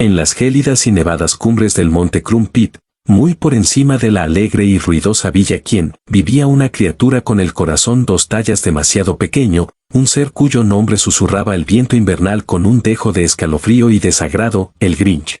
En las gélidas y nevadas cumbres del monte Crumpit, muy por encima de la alegre y ruidosa villa Quien, vivía una criatura con el corazón 2 tallas demasiado pequeño, un ser cuyo nombre susurraba el viento invernal con un dejo de escalofrío y desagrado, el Grinch.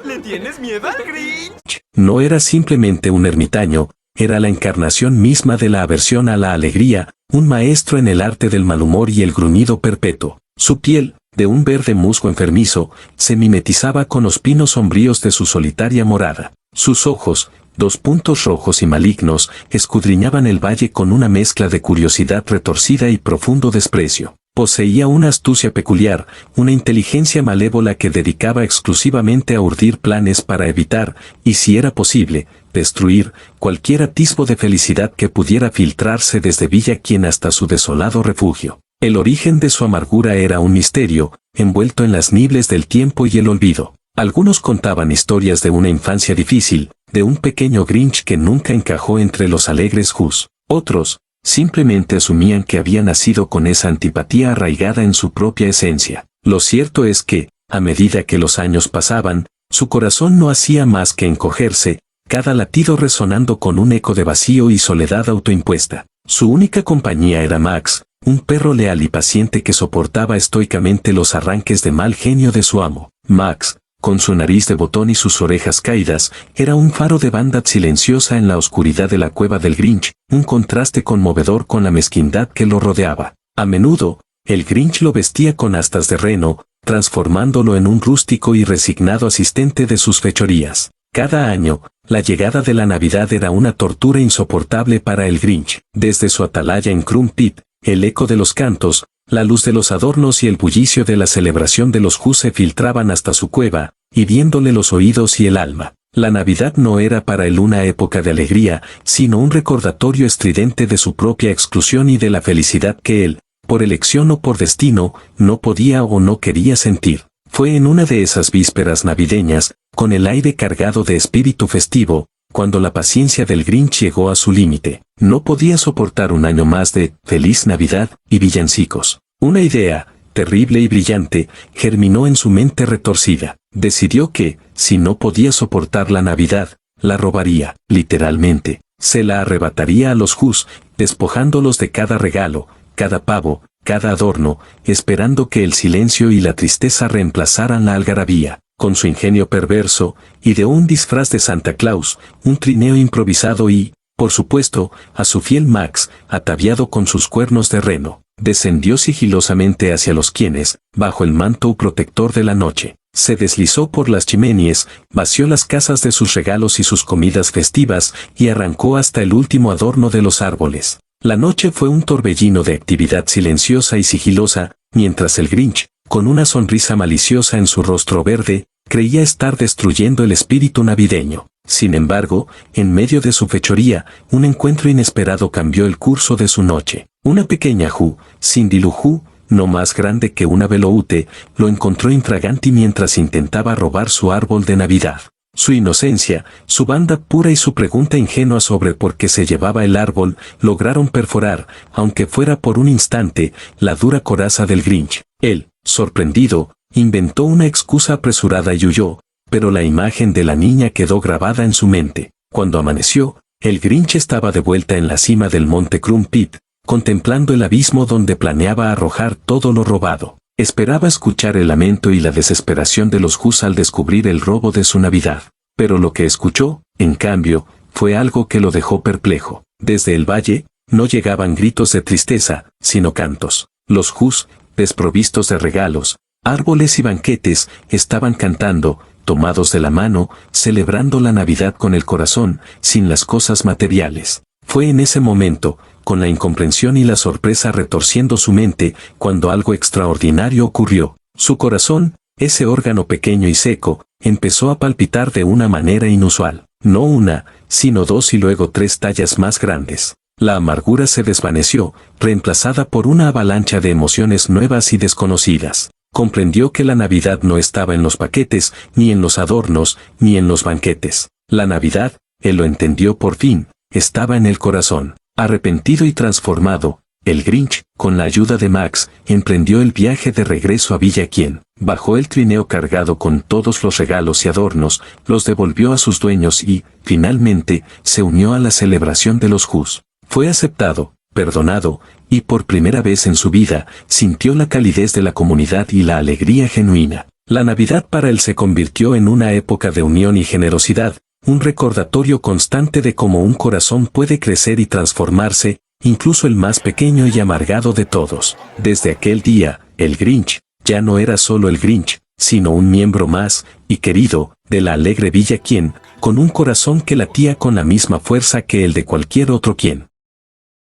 ¿Le tienes miedo al Grinch? No era simplemente un ermitaño, era la encarnación misma de la aversión a la alegría, un maestro en el arte del mal humor y el gruñido perpetuo. Su piel, de un verde musgo enfermizo, se mimetizaba con los pinos sombríos de su solitaria morada. Sus ojos, 2 puntos rojos y malignos, escudriñaban el valle con una mezcla de curiosidad retorcida y profundo desprecio. Poseía una astucia peculiar, una inteligencia malévola que dedicaba exclusivamente a urdir planes para evitar, y si era posible, destruir, cualquier atisbo de felicidad que pudiera filtrarse desde Villa Quien hasta su desolado refugio. El origen de su amargura era un misterio, envuelto en las nieblas del tiempo y el olvido. Algunos contaban historias de una infancia difícil, de un pequeño Grinch que nunca encajó entre los alegres Whos. Otros, simplemente asumían que había nacido con esa antipatía arraigada en su propia esencia. Lo cierto es que, a medida que los años pasaban, su corazón no hacía más que encogerse, cada latido resonando con un eco de vacío y soledad autoimpuesta. Su única compañía era Max, un perro leal y paciente que soportaba estoicamente los arranques de mal genio de su amo. Max, con su nariz de botón y sus orejas caídas, era un faro de bondad silenciosa en la oscuridad de la cueva del Grinch, un contraste conmovedor con la mezquindad que lo rodeaba. A menudo, el Grinch lo vestía con astas de reno, transformándolo en un rústico y resignado asistente de sus fechorías. Cada año, la llegada de la Navidad era una tortura insoportable para el Grinch. Desde su atalaya en Crumpit, el eco de los cantos, la luz de los adornos y el bullicio de la celebración de los Whos se filtraban hasta su cueva, hiriéndole los oídos y el alma. La Navidad no era para él una época de alegría, sino un recordatorio estridente de su propia exclusión y de la felicidad que él, por elección o por destino, no podía o no quería sentir. Fue en una de esas vísperas navideñas, con el aire cargado de espíritu festivo, cuando la paciencia del Grinch llegó a su límite. No podía soportar un año más de Feliz Navidad y villancicos. Una idea, terrible y brillante, germinó en su mente retorcida. Decidió que, si no podía soportar la Navidad, la robaría, literalmente. Se la arrebataría a los Whos, despojándolos de cada regalo, cada pavo, cada adorno, esperando que el silencio y la tristeza reemplazaran la algarabía. Con su ingenio perverso, ideó un disfraz de Santa Claus, un trineo improvisado y, por supuesto, a su fiel Max, ataviado con sus cuernos de reno. Descendió sigilosamente hacia los Quienes, bajo el manto protector de la noche. Se deslizó por las chimeneas, vació las casas de sus regalos y sus comidas festivas, y arrancó hasta el último adorno de los árboles. La noche fue un torbellino de actividad silenciosa y sigilosa, mientras el Grinch, con una sonrisa maliciosa en su rostro verde, creía estar destruyendo el espíritu navideño. Sin embargo, en medio de su fechoría, un encuentro inesperado cambió el curso de su noche. Una pequeña Who, Cindy Lou Who, no más grande que una veloute, lo encontró infraganti mientras intentaba robar su árbol de Navidad. Su inocencia, su bondad pura y su pregunta ingenua sobre por qué se llevaba el árbol, lograron perforar, aunque fuera por un instante, la dura coraza del Grinch. Él, sorprendido, inventó una excusa apresurada y huyó, pero la imagen de la niña quedó grabada en su mente. Cuando amaneció, el Grinch estaba de vuelta en la cima del monte Crumpit, contemplando el abismo donde planeaba arrojar todo lo robado. Esperaba escuchar el lamento y la desesperación de los Whos al descubrir el robo de su Navidad. Pero lo que escuchó, en cambio, fue algo que lo dejó perplejo. Desde el valle, no llegaban gritos de tristeza, sino cantos. Los Whos, desprovistos de regalos, árboles y banquetes, estaban cantando, tomados de la mano, celebrando la Navidad con el corazón, sin las cosas materiales. Fue en ese momento, con la incomprensión y la sorpresa retorciendo su mente, cuando algo extraordinario ocurrió. Su corazón, ese órgano pequeño y seco, empezó a palpitar de una manera inusual. No una, sino 2 y luego 3 tallas más grandes. La amargura se desvaneció, reemplazada por una avalancha de emociones nuevas y desconocidas. Comprendió que la Navidad no estaba en los paquetes, ni en los adornos, ni en los banquetes. La Navidad, él lo entendió por fin, estaba en el corazón. Arrepentido y transformado, el Grinch, con la ayuda de Max, emprendió el viaje de regreso a Villa quien, bajó el trineo cargado con todos los regalos y adornos, los devolvió a sus dueños y, finalmente, se unió a la celebración de los Jus. Fue aceptado, perdonado, y por primera vez en su vida, sintió la calidez de la comunidad y la alegría genuina. La Navidad para él se convirtió en una época de unión y generosidad, un recordatorio constante de cómo un corazón puede crecer y transformarse, incluso el más pequeño y amargado de todos. Desde aquel día, el Grinch, ya no era solo el Grinch, sino un miembro más, y querido, de la alegre Villa quien, con un corazón que latía con la misma fuerza que el de cualquier otro quien.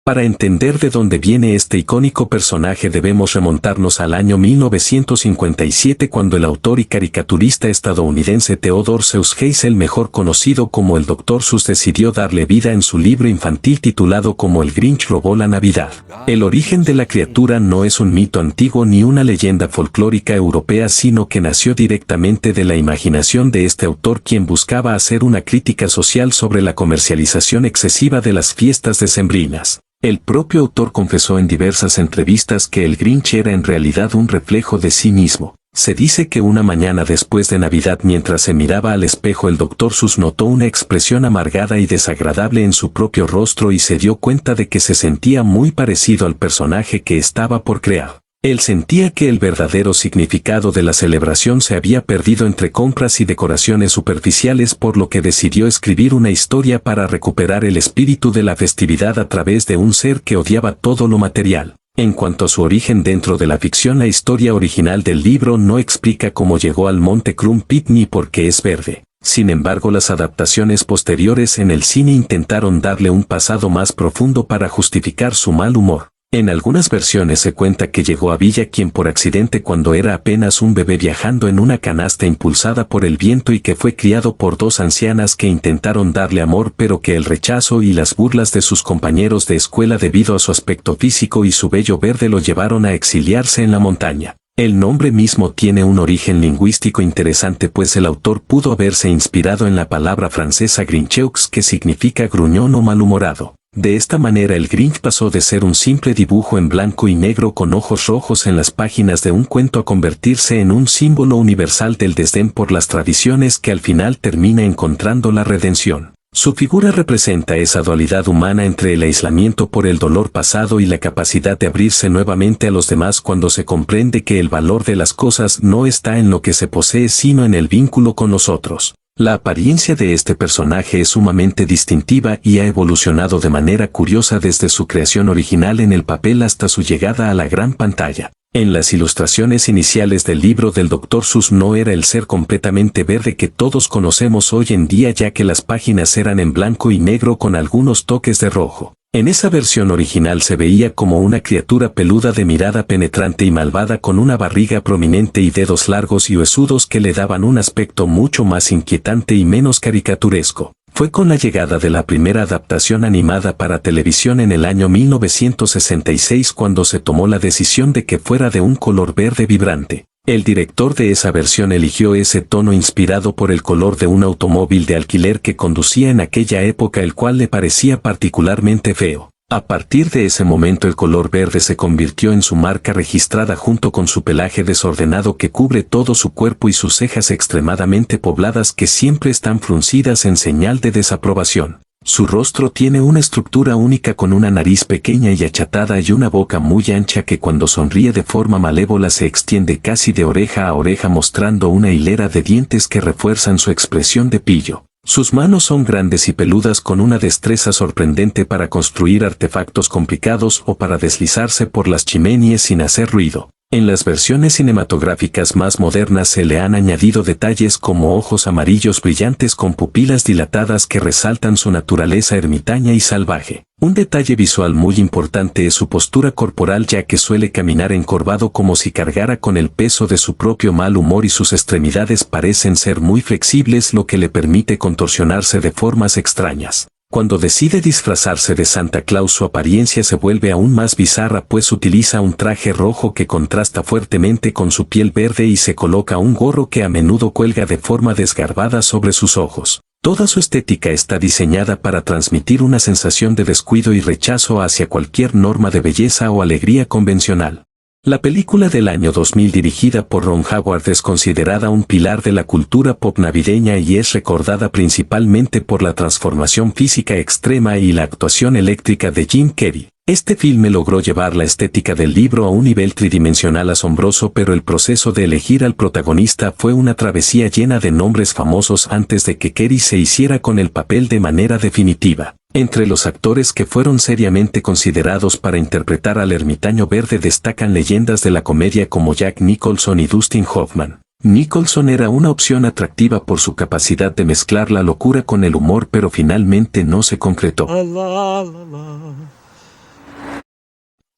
Para entender de dónde viene este icónico personaje debemos remontarnos al año 1957 cuando el autor y caricaturista estadounidense Theodore Seuss Geisel, mejor conocido como el Dr. Seuss, decidió darle vida en su libro infantil titulado como El Grinch robó la Navidad. El origen de la criatura no es un mito antiguo ni una leyenda folclórica europea, sino que nació directamente de la imaginación de este autor, quien buscaba hacer una crítica social sobre la comercialización excesiva de las fiestas decembrinas. El propio autor confesó en diversas entrevistas que el Grinch era en realidad un reflejo de sí mismo. Se dice que una mañana después de Navidad, mientras se miraba al espejo, el Dr. Seuss notó una expresión amargada y desagradable en su propio rostro y se dio cuenta de que se sentía muy parecido al personaje que estaba por crear. Él sentía que el verdadero significado de la celebración se había perdido entre compras y decoraciones superficiales, por lo que decidió escribir una historia para recuperar el espíritu de la festividad a través de un ser que odiaba todo lo material. En cuanto a su origen dentro de la ficción, la historia original del libro no explica cómo llegó al Monte Crumpit ni por qué es verde. Sin embargo, las adaptaciones posteriores en el cine intentaron darle un pasado más profundo para justificar su mal humor. En algunas versiones se cuenta que llegó a Villa quien por accidente cuando era apenas un bebé viajando en una canasta impulsada por el viento, y que fue criado por dos ancianas que intentaron darle amor, pero que el rechazo y las burlas de sus compañeros de escuela debido a su aspecto físico y su vello verde lo llevaron a exiliarse en la montaña. El nombre mismo tiene un origen lingüístico interesante, pues el autor pudo haberse inspirado en la palabra francesa grincheux, que significa gruñón o malhumorado. De esta manera el Grinch pasó de ser un simple dibujo en blanco y negro con ojos rojos en las páginas de un cuento a convertirse en un símbolo universal del desdén por las tradiciones, que al final termina encontrando la redención. Su figura representa esa dualidad humana entre el aislamiento por el dolor pasado y la capacidad de abrirse nuevamente a los demás cuando se comprende que el valor de las cosas no está en lo que se posee sino en el vínculo con los otros. La apariencia de este personaje es sumamente distintiva y ha evolucionado de manera curiosa desde su creación original en el papel hasta su llegada a la gran pantalla. En las ilustraciones iniciales del libro del Dr. Seuss no era el ser completamente verde que todos conocemos hoy en día, ya que las páginas eran en blanco y negro con algunos toques de rojo. En esa versión original se veía como una criatura peluda de mirada penetrante y malvada, con una barriga prominente y dedos largos y huesudos que le daban un aspecto mucho más inquietante y menos caricaturesco. Fue con la llegada de la primera adaptación animada para televisión en el año 1966 cuando se tomó la decisión de que fuera de un color verde vibrante. El director de esa versión eligió ese tono inspirado por el color de un automóvil de alquiler que conducía en aquella época, el cual le parecía particularmente feo. A partir de ese momento el color verde se convirtió en su marca registrada, junto con su pelaje desordenado que cubre todo su cuerpo y sus cejas extremadamente pobladas que siempre están fruncidas en señal de desaprobación. Su rostro tiene una estructura única, con una nariz pequeña y achatada y una boca muy ancha que cuando sonríe de forma malévola se extiende casi de oreja a oreja, mostrando una hilera de dientes que refuerzan su expresión de pillo. Sus manos son grandes y peludas, con una destreza sorprendente para construir artefactos complicados o para deslizarse por las chimeneas sin hacer ruido. En las versiones cinematográficas más modernas se le han añadido detalles como ojos amarillos brillantes con pupilas dilatadas que resaltan su naturaleza ermitaña y salvaje. Un detalle visual muy importante es su postura corporal, ya que suele caminar encorvado como si cargara con el peso de su propio mal humor, y sus extremidades parecen ser muy flexibles, lo que le permite contorsionarse de formas extrañas. Cuando decide disfrazarse de Santa Claus, su apariencia se vuelve aún más bizarra, pues utiliza un traje rojo que contrasta fuertemente con su piel verde y se coloca un gorro que a menudo cuelga de forma desgarbada sobre sus ojos. Toda su estética está diseñada para transmitir una sensación de descuido y rechazo hacia cualquier norma de belleza o alegría convencional. La película del año 2000 dirigida por Ron Howard es considerada un pilar de la cultura pop navideña y es recordada principalmente por la transformación física extrema y la actuación eléctrica de Jim Carrey. Este filme logró llevar la estética del libro a un nivel tridimensional asombroso, pero el proceso de elegir al protagonista fue una travesía llena de nombres famosos antes de que Carrey se hiciera con el papel de manera definitiva. Entre los actores que fueron seriamente considerados para interpretar al ermitaño verde destacan leyendas de la comedia como Jack Nicholson y Dustin Hoffman. Nicholson era una opción atractiva por su capacidad de mezclar la locura con el humor, pero finalmente no se concretó.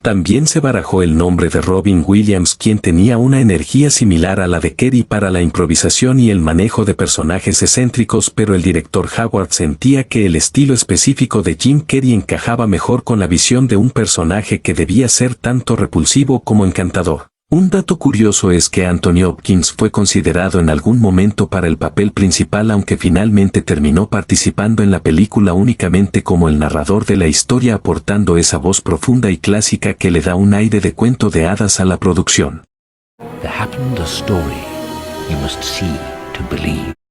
También se barajó el nombre de Robin Williams, quien tenía una energía similar a la de Carrey para la improvisación y el manejo de personajes excéntricos, pero el director Howard sentía que el estilo específico de Jim Carrey encajaba mejor con la visión de un personaje que debía ser tanto repulsivo como encantador. Un dato curioso es que Anthony Hopkins fue considerado en algún momento para el papel principal, aunque finalmente terminó participando en la película únicamente como el narrador de la historia, aportando esa voz profunda y clásica que le da un aire de cuento de hadas a la producción.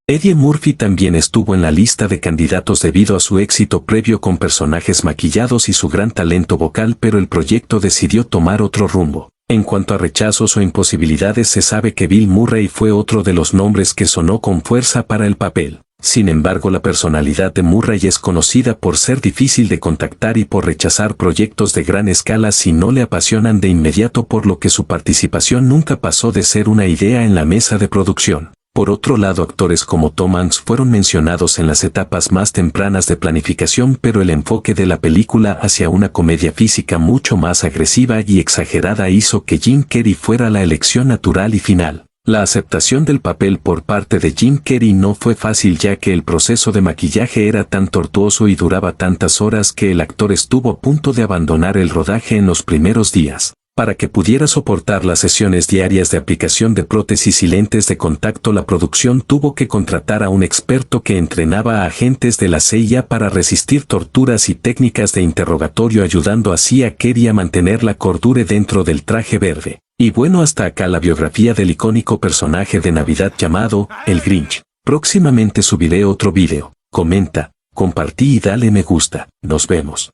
Eddie Murphy también estuvo en la lista de candidatos debido a su éxito previo con personajes maquillados y su gran talento vocal, pero el proyecto decidió tomar otro rumbo. En cuanto a rechazos o imposibilidades, se sabe que Bill Murray fue otro de los nombres que sonó con fuerza para el papel. Sin embargo, la personalidad de Murray es conocida por ser difícil de contactar y por rechazar proyectos de gran escala si no le apasionan de inmediato, por lo que su participación nunca pasó de ser una idea en la mesa de producción. Por otro lado, actores como Tom Hanks fueron mencionados en las etapas más tempranas de planificación, pero el enfoque de la película hacia una comedia física mucho más agresiva y exagerada hizo que Jim Carrey fuera la elección natural y final. La aceptación del papel por parte de Jim Carrey no fue fácil, ya que el proceso de maquillaje era tan tortuoso y duraba tantas horas que el actor estuvo a punto de abandonar el rodaje en los primeros días. Para que pudiera soportar las sesiones diarias de aplicación de prótesis y lentes de contacto, la producción tuvo que contratar a un experto que entrenaba a agentes de la CIA para resistir torturas y técnicas de interrogatorio, ayudando así a Carrey a mantener la cordura dentro del traje verde. Y bueno, hasta acá la biografía del icónico personaje de Navidad llamado el Grinch. Próximamente subiré otro video. Comenta, compartí y dale me gusta. Nos vemos.